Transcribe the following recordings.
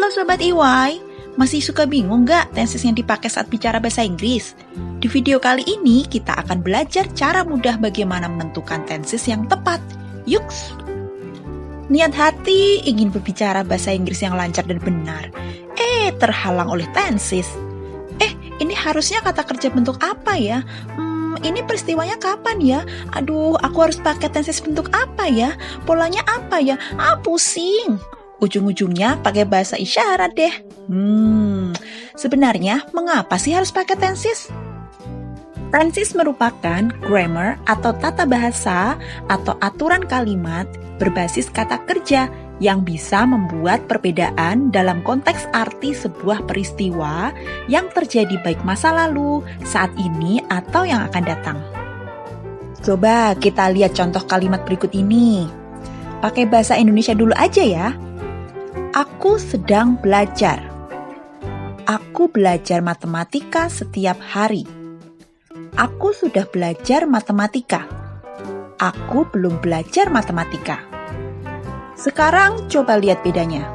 Halo Sobat EY, masih suka bingung nggak tenses yang dipakai saat bicara bahasa Inggris? Di video kali ini kita akan belajar cara mudah bagaimana menentukan tenses yang tepat. Yuks! Niat hati ingin berbicara bahasa Inggris yang lancar dan benar, terhalang oleh tenses. Ini harusnya kata kerja bentuk apa ya? Ini peristiwanya kapan ya? Aduh, aku harus pakai tenses bentuk apa ya? Polanya apa ya? Pusing! Ujung-ujungnya pakai bahasa isyarat deh. Sebenarnya mengapa sih harus pakai tenses? Tenses merupakan grammar atau tata bahasa atau aturan kalimat berbasis kata kerja yang bisa membuat perbedaan dalam konteks arti sebuah peristiwa yang terjadi baik masa lalu, saat ini, atau yang akan datang. Coba kita lihat contoh kalimat berikut ini. Pakai bahasa Indonesia dulu aja ya. Aku sedang belajar. Aku belajar matematika setiap hari. Aku sudah belajar matematika. Aku belum belajar matematika. Sekarang coba lihat bedanya.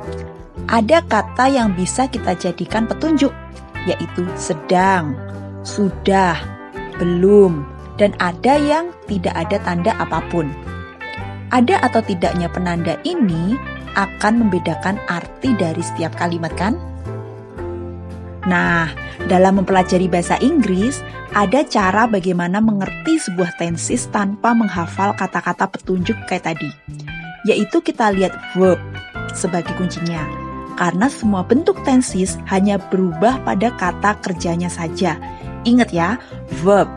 Ada kata yang bisa kita jadikan petunjuk, yaitu sedang, sudah, belum, dan ada yang tidak ada tanda apapun. Ada atau tidaknya penanda ini akan membedakan arti dari setiap kalimat, kan? Nah, dalam mempelajari bahasa Inggris, ada cara bagaimana mengerti sebuah tenses tanpa menghafal kata-kata petunjuk kayak tadi. Yaitu kita lihat verb sebagai kuncinya. Karena semua bentuk tenses hanya berubah pada kata kerjanya saja. Ingat ya, verb.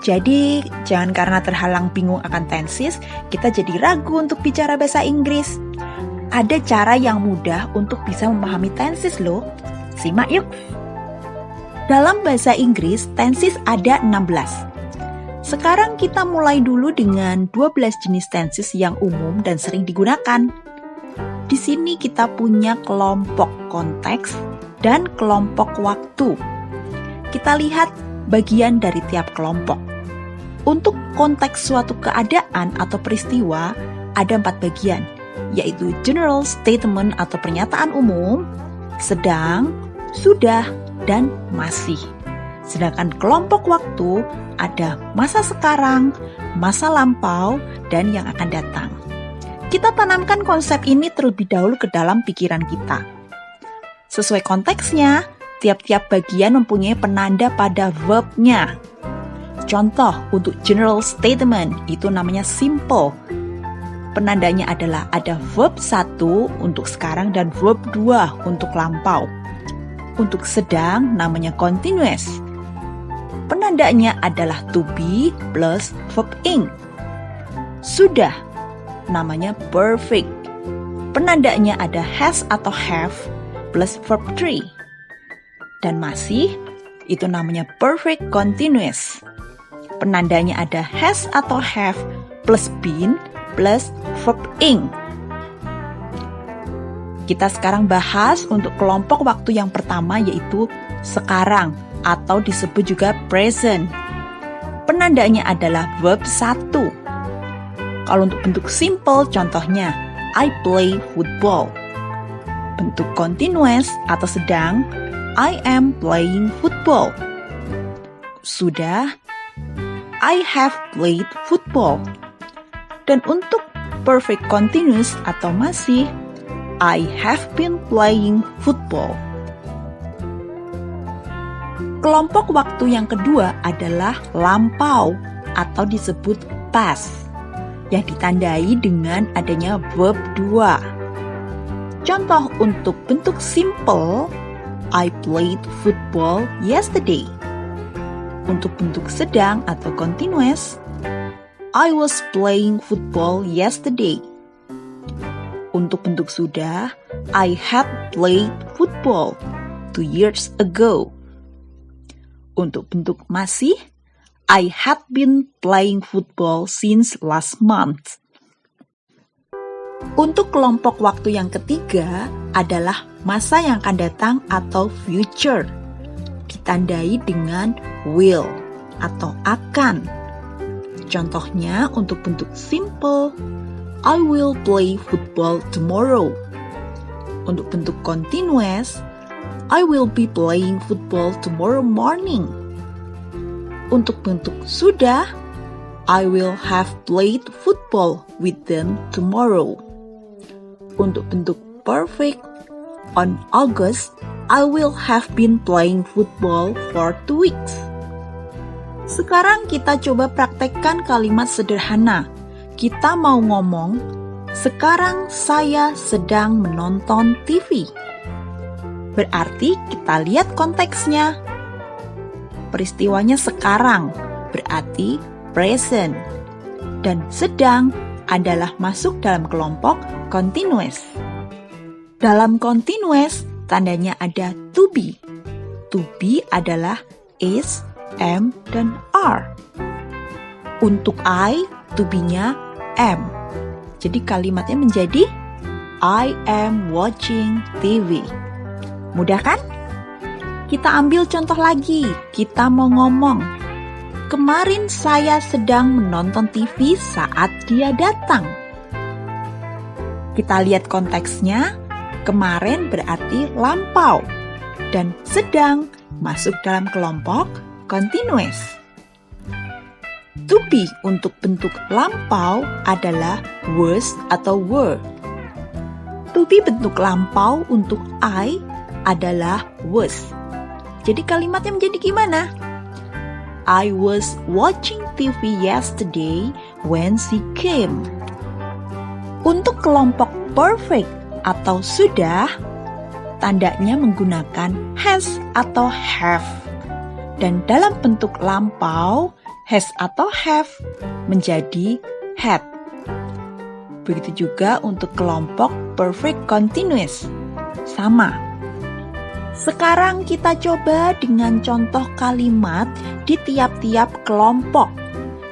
Jadi, jangan karena terhalang bingung akan tenses, kita jadi ragu untuk bicara bahasa Inggris. Ada cara yang mudah untuk bisa memahami tenses loh. Simak yuk. Dalam bahasa Inggris, tenses ada 16. Sekarang kita mulai dulu dengan 12 jenis tenses yang umum dan sering digunakan. Di sini kita punya kelompok konteks dan kelompok waktu. Kita lihat bagian dari tiap kelompok. Untuk konteks suatu keadaan atau peristiwa, ada 4 bagian, yaitu general statement atau pernyataan umum, sedang, sudah, dan masih. Sedangkan kelompok waktu ada masa sekarang, masa lampau, dan yang akan datang. Kita tanamkan konsep ini terlebih dahulu ke dalam pikiran kita. Sesuai konteksnya, tiap-tiap bagian mempunyai penanda pada verbnya. Contoh untuk general statement itu namanya simple. Penandanya adalah ada verb 1 untuk sekarang dan verb 2 untuk lampau. Untuk sedang namanya continuous. Penandanya adalah to be plus verb ing. Sudah namanya perfect. Penandanya ada has atau have plus verb 3. Dan masih itu namanya perfect continuous. Penandanya ada has atau have plus been plus verb ing. Kita sekarang bahas untuk kelompok waktu yang pertama, yaitu sekarang atau disebut juga present. Penandanya adalah verb 1. Kalau untuk bentuk simple, contohnya I play football. Bentuk continuous atau sedang, I am playing football. Sudah, I have played football. Dan untuk perfect continuous atau masih, I have been playing football. Kelompok waktu yang kedua adalah lampau atau disebut past, yang ditandai dengan adanya verb 2. Contoh untuk bentuk simple, I played football yesterday. Untuk bentuk sedang atau continuous, I was playing football yesterday. Untuk bentuk sudah, I had played football 2 years ago. Untuk bentuk masih, I had been playing football since last month. Untuk kelompok waktu yang ketiga adalah masa yang akan datang atau future. Ditandai dengan will atau akan. Contohnya untuk bentuk simple, I will play football tomorrow. Untuk bentuk continuous, I will be playing football tomorrow morning. Untuk bentuk sudah, I will have played football with them tomorrow. Untuk bentuk perfect, on August, I will have been playing football for 2 weeks. Sekarang kita coba praktekkan kalimat sederhana. Kita mau ngomong, sekarang saya sedang menonton TV. Berarti kita lihat konteksnya. Peristiwanya sekarang, berarti present. Dan sedang adalah masuk dalam kelompok continuous. Dalam continuous, tandanya ada to be. To be adalah is, am, dan are. Untuk I, to be-nya am. Jadi kalimatnya menjadi I am watching TV. Mudah kan? Kita ambil contoh lagi. Kita mau ngomong, kemarin saya sedang menonton TV saat dia datang. Kita lihat konteksnya. Kemarin berarti lampau. Dan sedang masuk dalam kelompok continuous. To be untuk bentuk lampau adalah was atau were. To be bentuk lampau untuk I adalah was. Jadi kalimatnya menjadi gimana? I was watching TV yesterday when she came. Untuk kelompok perfect atau sudah, tandanya menggunakan has atau have. Dan dalam bentuk lampau, has atau have menjadi had. Begitu juga untuk kelompok perfect continuous. Sama. Sekarang kita coba dengan contoh kalimat di tiap-tiap kelompok.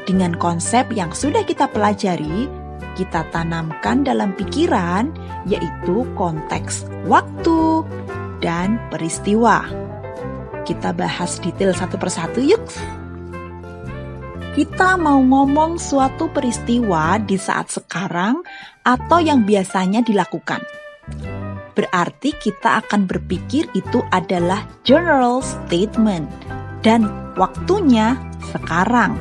Dengan konsep yang sudah kita pelajari, kita tanamkan dalam pikiran, yaitu konteks waktu dan peristiwa. Kita bahas detail satu persatu yuk. Kita mau ngomong suatu peristiwa di saat sekarang atau yang biasanya dilakukan. Berarti kita akan berpikir itu adalah general statement dan waktunya sekarang.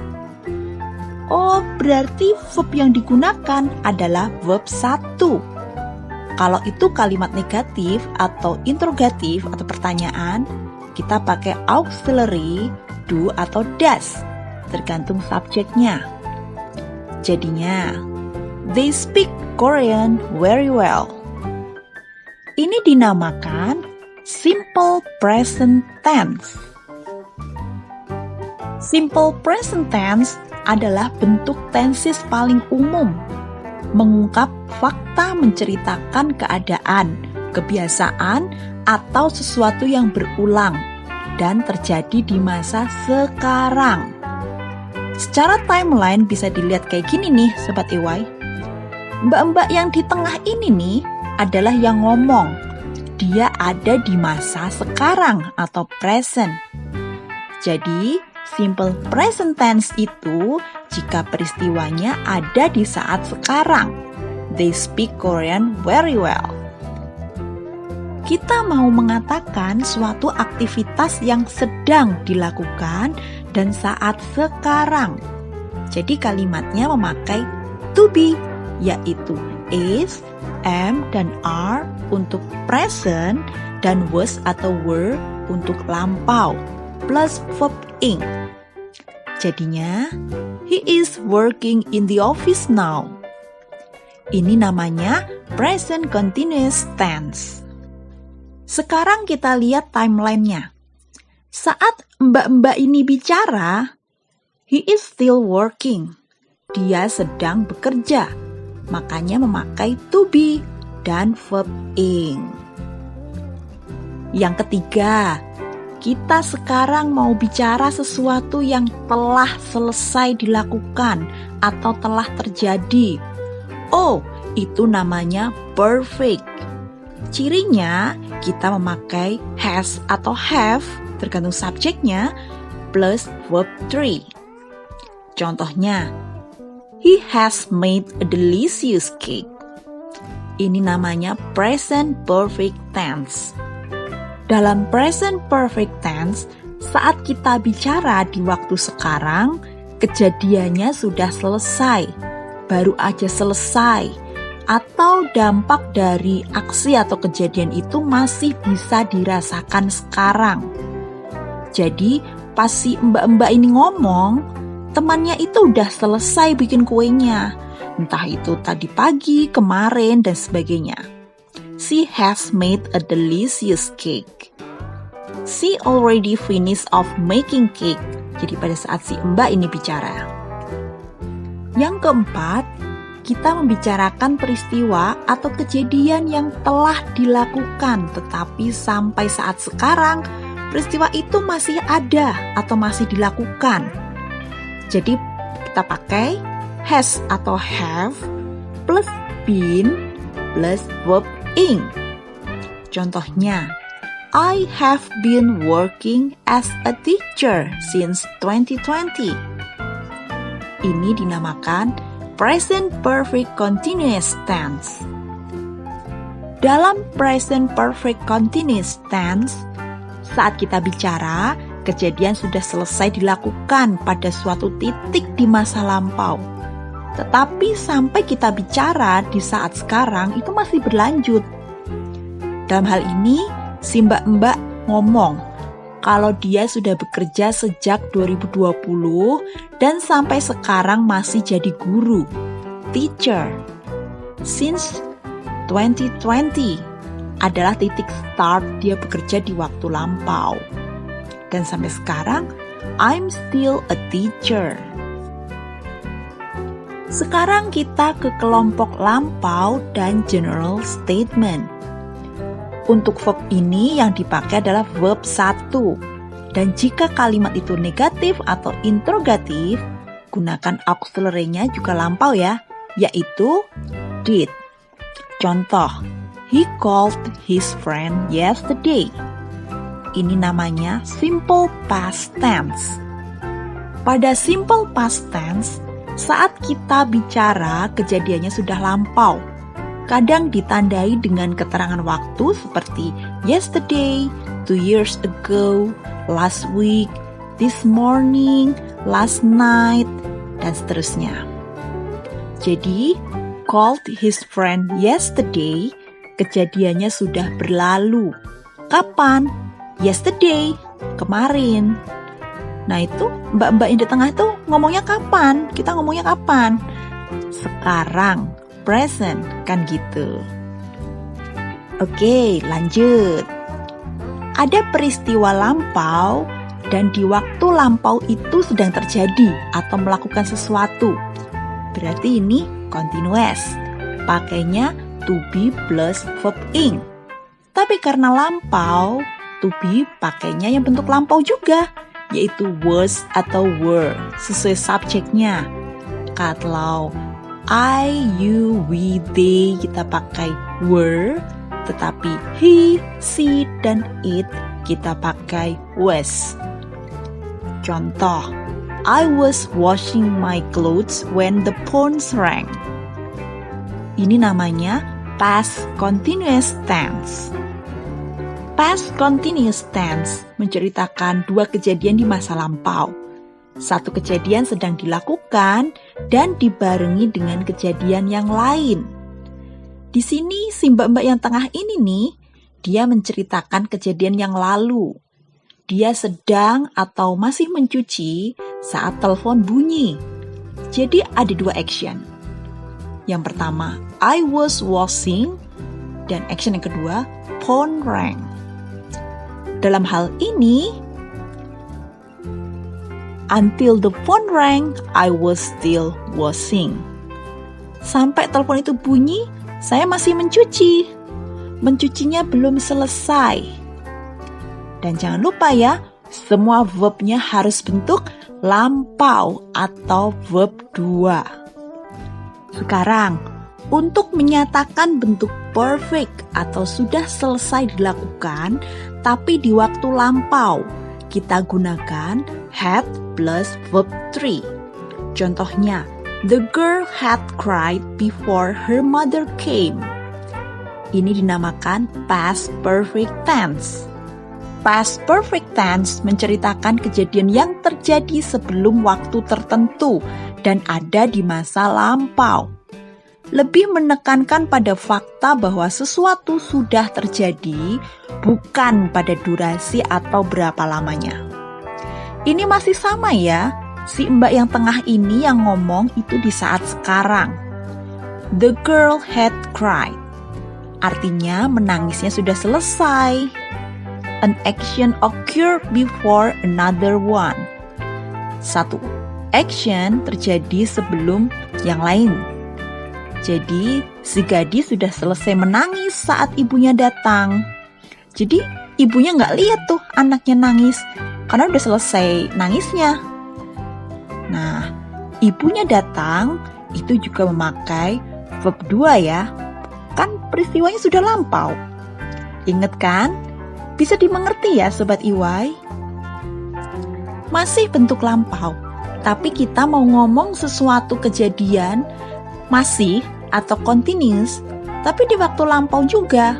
Oh, berarti verb yang digunakan adalah verb 1. Kalau itu kalimat negatif atau interrogatif atau pertanyaan, kita pakai auxiliary do atau does, tergantung subjeknya. Jadinya, they speak Korean very well. Ini dinamakan simple present tense. Simple present tense adalah bentuk tenses paling umum, mengungkap fakta, menceritakan keadaan, kebiasaan, atau sesuatu yang berulang dan terjadi di masa sekarang. Secara timeline bisa dilihat kayak gini nih, Sobat EY. Mbak-mbak yang di tengah ini nih adalah yang ngomong. Dia ada di masa sekarang atau present. Jadi, simple present tense itu jika peristiwanya ada di saat sekarang. They speak Korean very well. Kita mau mengatakan suatu aktivitas yang sedang dilakukan dan saat sekarang. Jadi kalimatnya memakai to be, yaitu is, am, dan are untuk present dan was atau were untuk lampau plus verb ing. Jadinya, he is working in the office now. Ini namanya present continuous tense. Sekarang kita lihat timeline-nya. Saat mbak-mbak ini bicara, he is still working. Dia sedang bekerja. Makanya memakai to be dan verb ing. Yang ketiga, kita sekarang mau bicara sesuatu yang telah selesai dilakukan atau telah terjadi. Oh, itu namanya perfect. Cirinya, kita memakai has atau have, tergantung subjeknya, plus verb 3. Contohnya, he has made a delicious cake. Ini namanya present perfect tense. Dalam present perfect tense, saat kita bicara di waktu sekarang, kejadiannya sudah selesai, baru aja selesai, atau dampak dari aksi atau kejadian itu masih bisa dirasakan sekarang. Jadi, pas si mbak-mbak ini ngomong, temannya itu udah selesai bikin kuenya. Entah itu tadi pagi, kemarin, dan sebagainya. She has made a delicious cake. She already finished of making cake. Jadi pada saat si mbak ini bicara. Yang keempat, kita membicarakan peristiwa atau kejadian yang telah dilakukan, tetapi sampai saat sekarang, peristiwa itu masih ada atau masih dilakukan. Jadi kita pakai has atau have plus been plus verb ing. Contohnya, I have been working as a teacher since 2020. Ini dinamakan present perfect continuous tense. Dalam present perfect continuous tense, saat kita bicara, kejadian sudah selesai dilakukan pada suatu titik di masa lampau. Tetapi sampai kita bicara di saat sekarang itu masih berlanjut. Dalam hal ini, si mbak-mbak ngomong kalau dia sudah bekerja sejak 2020 dan sampai sekarang masih jadi guru, teacher. Since 2020 adalah titik start dia bekerja di waktu lampau. Dan sampai sekarang, I'm still a teacher. Sekarang kita ke kelompok lampau dan general statement. Untuk verb ini yang dipakai adalah verb 1. Dan jika kalimat itu negatif atau interrogatif, gunakan auxiliary-nya juga lampau ya, yaitu did. Contoh, he called his friend yesterday. Ini namanya simple past tense. Pada simple past tense, saat kita bicara kejadiannya sudah lampau. Kadang ditandai dengan keterangan waktu seperti yesterday, 2 years ago, last week, this morning, last night, dan seterusnya. Jadi, called his friend yesterday, kejadiannya sudah berlalu. Kapan? Yesterday, kemarin. Nah itu mbak-mbak yang di tengah itu ngomongnya kapan? Kita ngomongnya kapan? Sekarang. Present, kan gitu. Oke, lanjut. Ada peristiwa lampau dan di waktu lampau itu sedang terjadi atau melakukan sesuatu. Berarti ini continuous. Pakainya to be plus verb ing. Tapi karena lampau, to be pakainya yang bentuk lampau juga, yaitu was atau were sesuai subjeknya. Kalau I, you, we, they kita pakai were, tetapi he, she, dan it kita pakai was. Contoh, I was washing my clothes when the phone rang. Ini namanya past continuous tense. Past continuous tense menceritakan dua kejadian di masa lampau. Satu kejadian sedang dilakukan dan dibarengi dengan kejadian yang lain. Di sini si mbak-mbak yang tengah ini nih, dia menceritakan kejadian yang lalu. Dia sedang atau masih mencuci saat telepon bunyi. Jadi ada dua action. Yang pertama, I was washing, dan action yang kedua, phone rang. Dalam hal ini, until the phone rang, I was still washing. Sampai telepon itu bunyi, saya masih mencuci. Mencucinya belum selesai. Dan jangan lupa ya, semua verbnya harus bentuk lampau atau verb 2. Sekarang, untuk menyatakan bentuk perfect atau sudah selesai dilakukan, tapi di waktu lampau, kita gunakan had plus verb 3. Contohnya, the girl had cried before her mother came. Ini dinamakan past perfect tense. Past perfect tense menceritakan kejadian yang terjadi sebelum waktu tertentu dan ada di masa lampau. Lebih menekankan pada fakta bahwa sesuatu sudah terjadi, bukan pada durasi atau berapa lamanya. Ini masih sama ya, si mbak yang tengah ini yang ngomong itu di saat sekarang. The girl had cried. Artinya menangisnya sudah selesai. An action occurred before another one. Satu action terjadi sebelum yang lain. Jadi, si gadis sudah selesai menangis saat ibunya datang. Jadi, ibunya nggak lihat tuh anaknya nangis, karena udah selesai nangisnya. Nah, ibunya datang, itu juga memakai verb 2 ya. Kan peristiwanya sudah lampau. Ingat kan? Bisa dimengerti ya Sobat EY? Masih bentuk lampau, tapi kita mau ngomong sesuatu kejadian masih atau continuous, tapi di waktu lampau juga.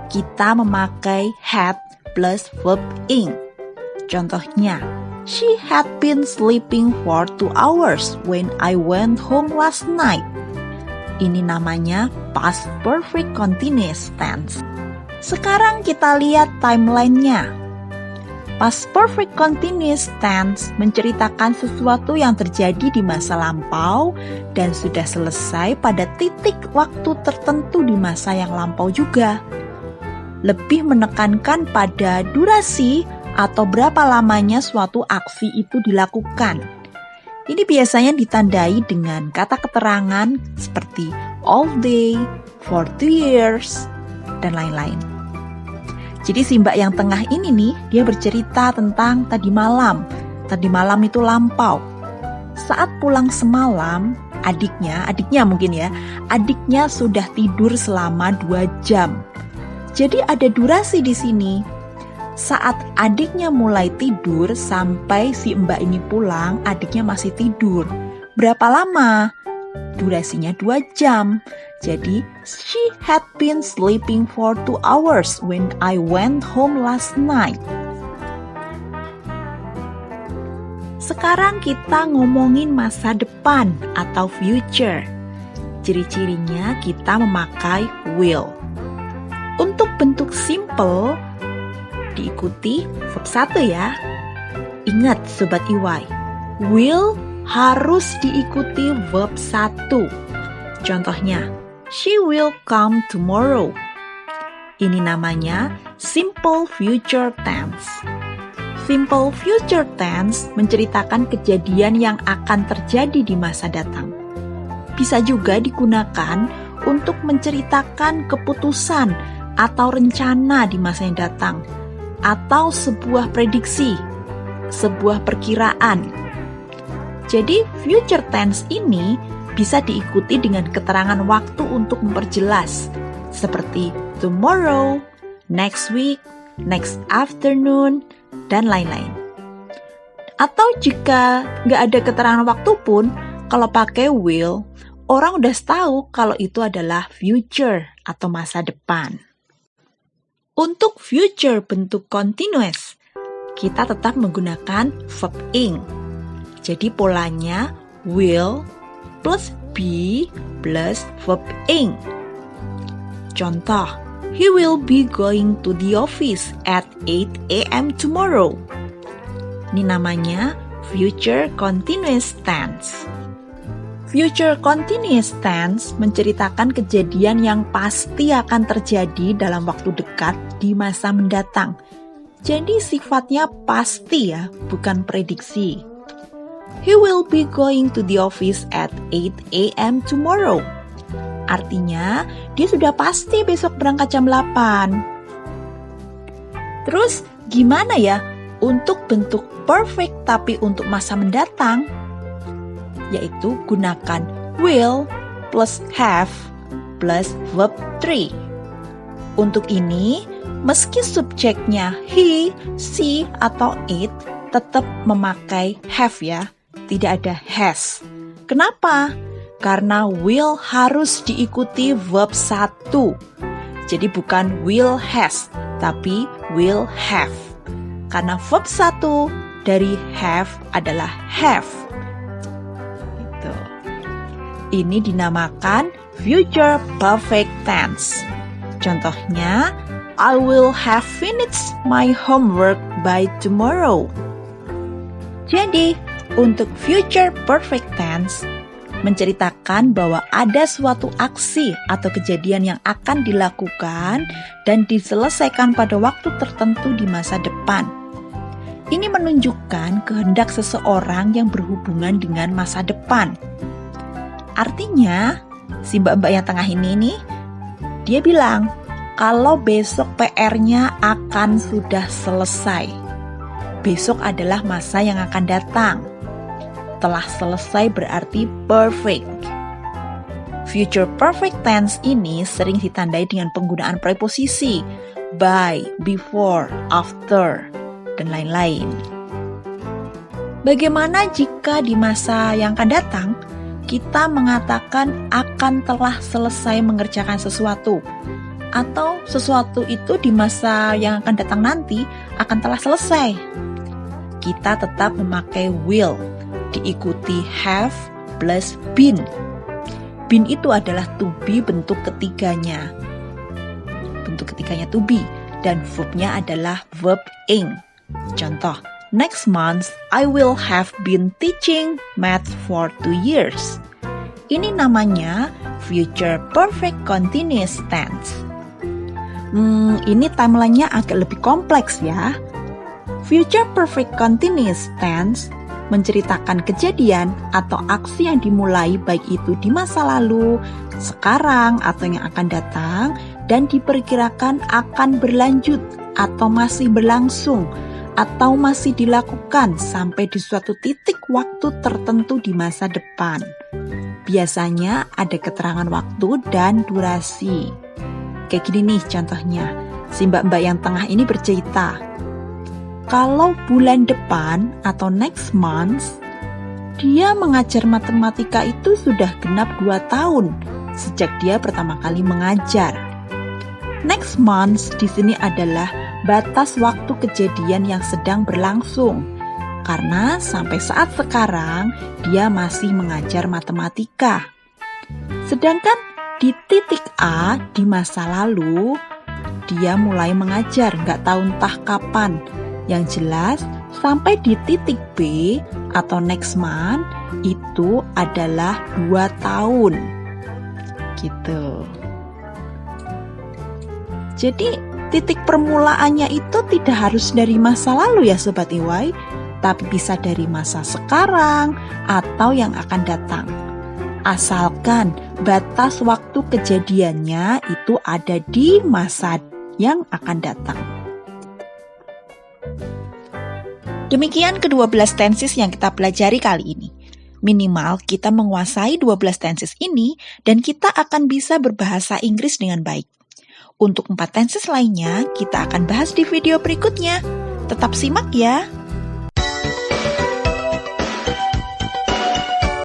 Kita memakai had plus verb ing. Contohnya, she had been sleeping for 2 hours when I went home last night. Ini namanya past perfect continuous tense. Sekarang kita lihat timeline-nya. Past perfect continuous tense menceritakan sesuatu yang terjadi di masa lampau dan sudah selesai pada titik waktu tertentu di masa yang lampau juga. Lebih menekankan pada durasi atau berapa lamanya suatu aksi itu dilakukan. Ini biasanya ditandai dengan kata keterangan seperti all day, for 2 years, dan lain-lain. Jadi si mbak yang tengah ini nih, dia bercerita tentang tadi malam. Tadi malam itu lampau. Saat pulang semalam, adiknya mungkin ya, adiknya sudah tidur selama 2 jam. Jadi ada durasi di sini. Saat adiknya mulai tidur sampai si mbak ini pulang, adiknya masih tidur. Berapa lama? Durasinya 2 jam. Jadi, she had been sleeping for 2 hours when I went home last night. Sekarang kita ngomongin masa depan atau future. Ciri-cirinya kita memakai will. Untuk bentuk simple, diikuti verb 1 ya. Ingat Sobat EY, will harus diikuti verb 1. Contohnya, she will come tomorrow. Ini namanya simple future tense. Simple future tense menceritakan kejadian yang akan terjadi di masa datang. Bisa juga digunakan untuk menceritakan keputusan atau rencana di masa yang datang, atau sebuah prediksi, sebuah perkiraan. Jadi future tense ini bisa diikuti dengan keterangan waktu untuk memperjelas, seperti tomorrow, next week, next afternoon, dan lain-lain. Atau jika nggak ada keterangan waktu pun, kalau pakai will, orang udah tahu kalau itu adalah future atau masa depan. Untuk future bentuk continuous, kita tetap menggunakan verb ing. Jadi polanya will plus be plus verb ing. Contoh, he will be going to the office at 8 a.m. tomorrow. Ini namanya future continuous tense. Future continuous tense menceritakan kejadian yang pasti akan terjadi dalam waktu dekat di masa mendatang. Jadi sifatnya pasti ya, bukan prediksi. He will be going to the office at 8 a.m. tomorrow. Artinya, dia sudah pasti besok berangkat jam 8. Terus, gimana ya untuk bentuk perfect tapi untuk masa mendatang? Yaitu gunakan will plus have plus verb 3. Untuk ini, meski subjeknya he, she, atau it, tetap memakai have ya. Tidak ada has. Kenapa? Karena will harus diikuti verb 1. Jadi bukan will has, tapi will have. Karena verb 1 dari have adalah have. Gitu. Ini dinamakan future perfect tense. Contohnya, I will have finished my homework by tomorrow. Jadi, untuk future perfect tense, menceritakan bahwa ada suatu aksi atau kejadian yang akan dilakukan dan diselesaikan pada waktu tertentu di masa depan. Ini menunjukkan kehendak seseorang yang berhubungan dengan masa depan. Artinya, si mbak-mbak yang tengah ini nih, dia bilang, kalau besok PR-nya akan sudah selesai. Besok adalah masa yang akan datang. Telah selesai berarti perfect. Future perfect tense ini sering ditandai dengan penggunaan preposisi by, before, after, dan lain-lain. Bagaimana jika di masa yang akan datang, kita mengatakan akan telah selesai mengerjakan sesuatu, atau sesuatu itu di masa yang akan datang nanti akan telah selesai? Kita tetap memakai will, diikuti have plus been. Been itu adalah to be bentuk ketiganya. Bentuk ketiganya to be, dan verbnya adalah verb ing. Contoh, next month I will have been teaching math for 2 years. Ini namanya future perfect continuous tense. Ini timelinenya agak lebih kompleks ya. Future perfect continuous tense menceritakan kejadian atau aksi yang dimulai baik itu di masa lalu, sekarang, atau yang akan datang, dan diperkirakan akan berlanjut atau masih berlangsung atau masih dilakukan sampai di suatu titik waktu tertentu di masa depan. Biasanya ada keterangan waktu dan durasi. Kayak gini nih contohnya, si mbak-mbak yang tengah ini bercerita, kalau bulan depan atau next month, dia mengajar matematika itu sudah genap 2 tahun sejak dia pertama kali mengajar. Next month di sini adalah batas waktu kejadian yang sedang berlangsung, karena sampai saat sekarang dia masih mengajar matematika. Sedangkan di titik A di masa lalu, dia mulai mengajar, nggak tahu entah kapan. Yang jelas, sampai di titik B atau next month, itu adalah 2 tahun. Gitu. Jadi, titik permulaannya itu tidak harus dari masa lalu ya Sobat EY, tapi bisa dari masa sekarang atau yang akan datang. Asalkan batas waktu kejadiannya itu ada di masa yang akan datang. Demikian ke-12 tenses yang kita pelajari kali ini. Minimal kita menguasai 12 tenses ini dan kita akan bisa berbahasa Inggris dengan baik. Untuk 4 tenses lainnya, kita akan bahas di video berikutnya. Tetap simak ya!